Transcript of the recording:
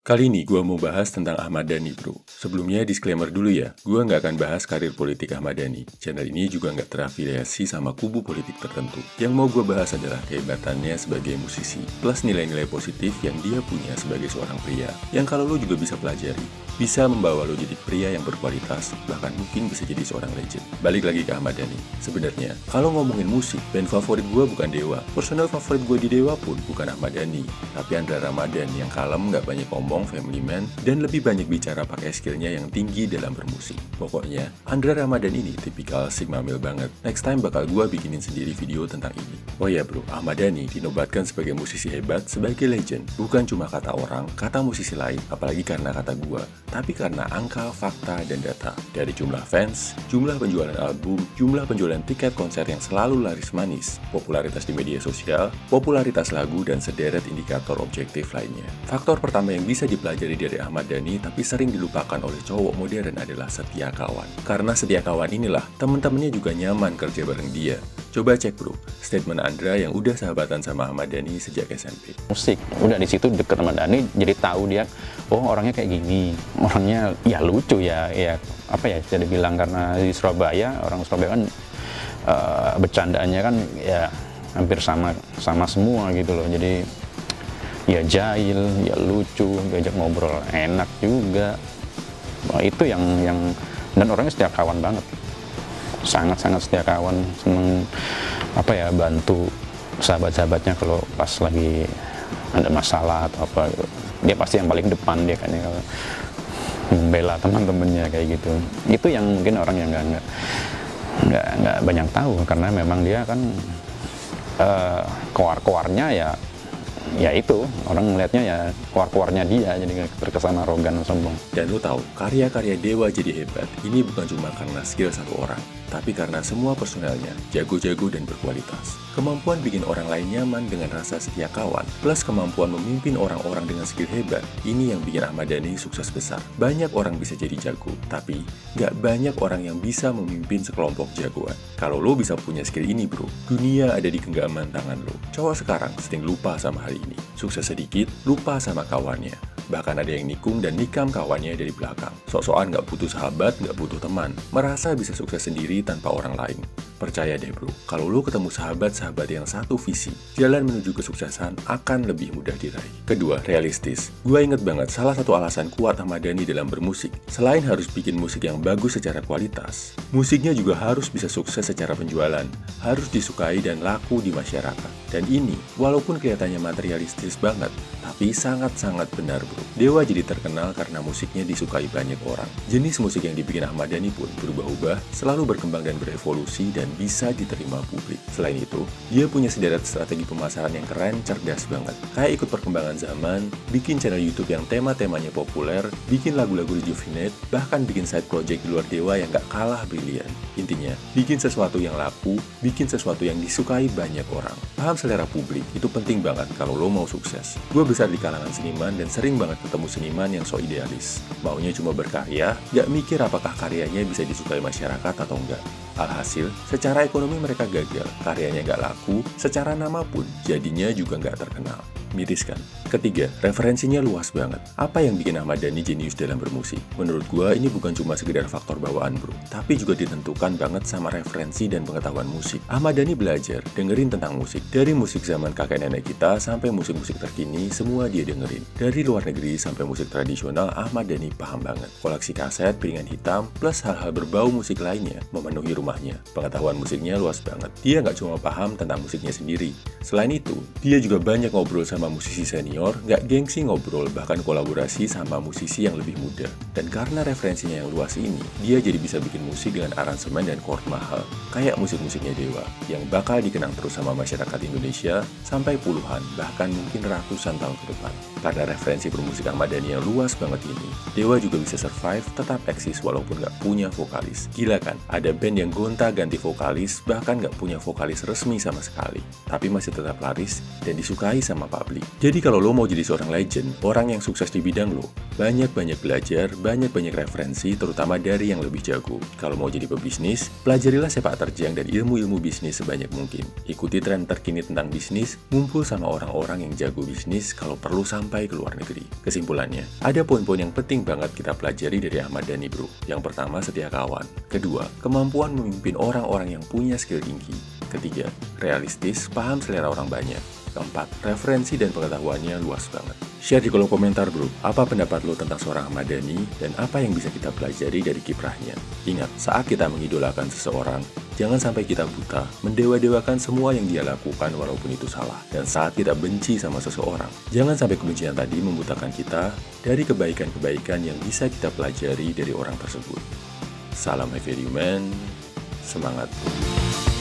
Kali ini gue mau bahas tentang Ahmad Dhani, bro. Sebelumnya disclaimer dulu ya, gue nggak akan bahas karir politik Ahmad Dhani. Channel ini juga nggak terafiliasi sama kubu politik tertentu. Yang mau gue bahas adalah kehebatannya sebagai musisi, plus nilai-nilai positif yang dia punya sebagai seorang pria. Yang kalau lo juga bisa pelajari, bisa membawa lo jadi pria yang berkualitas, bahkan mungkin bisa jadi seorang legend. Balik lagi ke Ahmad Dhani. Sebenarnya, kalau ngomongin musik, band favorit gue bukan Dewa. Personal favorit gue di Dewa pun bukan Ahmad Dhani, tapi Andra Ramadan yang kalem, nggak banyak ngomong, family man, dan lebih banyak bicara pakai skillnya yang tinggi dalam bermusik. Pokoknya, Andra Ramadan ini tipikal Sigma male banget. Next time bakal gue bikinin sendiri video tentang ini. Oh ya bro, Ahmad Dhani dinobatkan sebagai musisi hebat, sebagai legend. Bukan cuma kata orang, kata musisi lain, apalagi karena kata gue, tapi karena angka, fakta, dan data. Dari jumlah fans, jumlah penjualan album, jumlah penjualan tiket konser yang selalu laris manis, popularitas di media sosial, popularitas lagu, dan sederet indikator objektif lainnya. Faktor pertama yang bisa dipelajari dari Ahmad Dhani tapi sering dilupakan oleh cowok modern adalah setia kawan. Karena setia kawan inilah, temen-temennya juga nyaman kerja bareng dia. Coba cek bro, statement Andra yang udah sahabatan sama Ahmad Dhani sejak SMP. Musik, udah di situ deket sama Dhani, jadi tahu dia, oh orangnya kayak gini, orangnya ya lucu ya apa ya, jadi bilang karena di Surabaya, orang Surabaya kan bercandaannya kan ya hampir sama semua gitu loh, jadi ya jahil, ya lucu, diajak ngobrol enak juga. Nah, itu yang dan orangnya setia kawan banget, sangat setia kawan, seneng apa ya, bantu sahabat-sahabatnya kalau pas lagi ada masalah atau apa gitu. Dia pasti yang paling depan, dia kan kalau membela teman-temannya kayak gitu. Itu yang mungkin orang yang nggak banyak tahu, karena memang dia kan koar-koarnya ya itu, orang melihatnya ya keluar-keluarnya dia, jadi terkesan arogan dan sombong. Dan lo tahu, karya-karya Dewa jadi hebat, ini bukan cuma karena skill satu orang, tapi karena semua personelnya jago-jago dan berkualitas. Kemampuan bikin orang lain nyaman dengan rasa setia kawan, plus kemampuan memimpin orang-orang dengan skill hebat, ini yang bikin Ahmad Dhani sukses besar. Banyak orang bisa jadi jago, tapi nggak banyak orang yang bisa memimpin sekelompok jagoan. Kalau lo bisa punya skill ini bro, dunia ada di genggaman tangan lo. Cowok sekarang sering lupa sama hal ini. Sukses sedikit, lupa sama kawannya. Bahkan ada yang nikung dan nikam kawannya dari belakang. Sok-sokan nggak butuh sahabat, nggak butuh teman. Merasa bisa sukses sendiri tanpa orang lain. Percaya deh bro, kalau lo ketemu sahabat-sahabat yang satu visi, jalan menuju kesuksesan akan lebih mudah diraih. Kedua, realistis. Gua inget banget salah satu alasan kuat Ahmad Dhani dalam bermusik. Selain harus bikin musik yang bagus secara kualitas, musiknya juga harus bisa sukses secara penjualan, harus disukai dan laku di masyarakat. Dan ini, walaupun kelihatannya materialistis banget, tapi sangat-sangat benar bro. Dewa jadi terkenal karena musiknya disukai banyak orang. Jenis musik yang dibikin Ahmad Dhani pun berubah-ubah, selalu berkembang dan berevolusi dan bisa diterima publik. Selain itu, dia punya sederet strategi pemasaran yang keren, cerdas banget. Kayak ikut perkembangan zaman, bikin channel YouTube yang tema-temanya populer, bikin lagu-lagu rejuvenate, bahkan bikin side project di luar Dewa yang gak kalah brilian. Intinya, bikin sesuatu yang laku, bikin sesuatu yang disukai banyak orang. Paham selera publik, itu penting banget kalau lo mau sukses. Gue besar di kalangan seniman dan sering banget ketemu seniman yang so idealis. Maunya cuma berkarya, gak mikir apakah karyanya bisa disukai masyarakat atau enggak. Alhasil, secara ekonomi mereka gagal, karyanya gak laku, secara nama pun jadinya juga gak terkenal. Miris kan? Ketiga, referensinya luas banget. Apa yang bikin Ahmad Dhani jenius dalam bermusik? Menurut gua ini bukan cuma sekedar faktor bawaan bro, tapi juga ditentukan banget sama referensi dan pengetahuan musik. Ahmad Dhani belajar, dengerin tentang musik. Dari musik zaman kakek nenek kita sampai musik-musik terkini, semua dia dengerin. Dari luar negeri sampai musik tradisional, Ahmad Dhani paham banget. Koleksi kaset, piringan hitam, plus hal-hal berbau musik lainnya memenuhi rumahnya. Pengetahuan musiknya luas banget. Dia nggak cuma paham tentang musiknya sendiri. Selain itu, dia juga banyak ngobrol sama musisi senior, nggak gengsi ngobrol, bahkan kolaborasi sama musisi yang lebih muda. Dan karena referensinya yang luas ini, dia jadi bisa bikin musik dengan aransemen dan chord mahal, kayak musik-musiknya Dewa, yang bakal dikenang terus sama masyarakat Indonesia sampai puluhan, bahkan mungkin ratusan tahun ke depan. Karena referensi bermusik Ahmad Dhani yang luas banget ini, Dewa juga bisa survive, tetap eksis walaupun nggak punya vokalis. Gila kan? Ada band yang gonta-ganti vokalis, bahkan nggak punya vokalis resmi sama sekali, tapi masih tetap laris dan disukai sama publik. ahli. Jadi kalau lo mau jadi seorang legend, orang yang sukses di bidang lo, banyak-banyak belajar, banyak-banyak referensi, terutama dari yang lebih jago. Kalau mau jadi pebisnis, pelajarilah sepak terjang dan ilmu-ilmu bisnis sebanyak mungkin. Ikuti tren terkini tentang bisnis, ngumpul sama orang-orang yang jago bisnis kalau perlu sampai ke luar negeri. Kesimpulannya, ada poin-poin yang penting banget kita pelajari dari Ahmad Dhani, bro. Yang pertama, setia kawan. Kedua, kemampuan memimpin orang-orang yang punya skill tinggi. Ketiga, realistis, paham selera orang banyak. Keempat, referensi dan pengetahuannya luas banget. Share di kolom komentar, bro, apa pendapat lo tentang seorang Ahmad Dhani dan apa yang bisa kita pelajari dari kiprahnya. Ingat, saat kita mengidolakan seseorang, jangan sampai kita buta, mendewa-dewakan semua yang dia lakukan walaupun itu salah. Dan saat kita benci sama seseorang, jangan sampai kebencian tadi membutakan kita dari kebaikan-kebaikan yang bisa kita pelajari dari orang tersebut. Salam Heavy Human, semangat bro.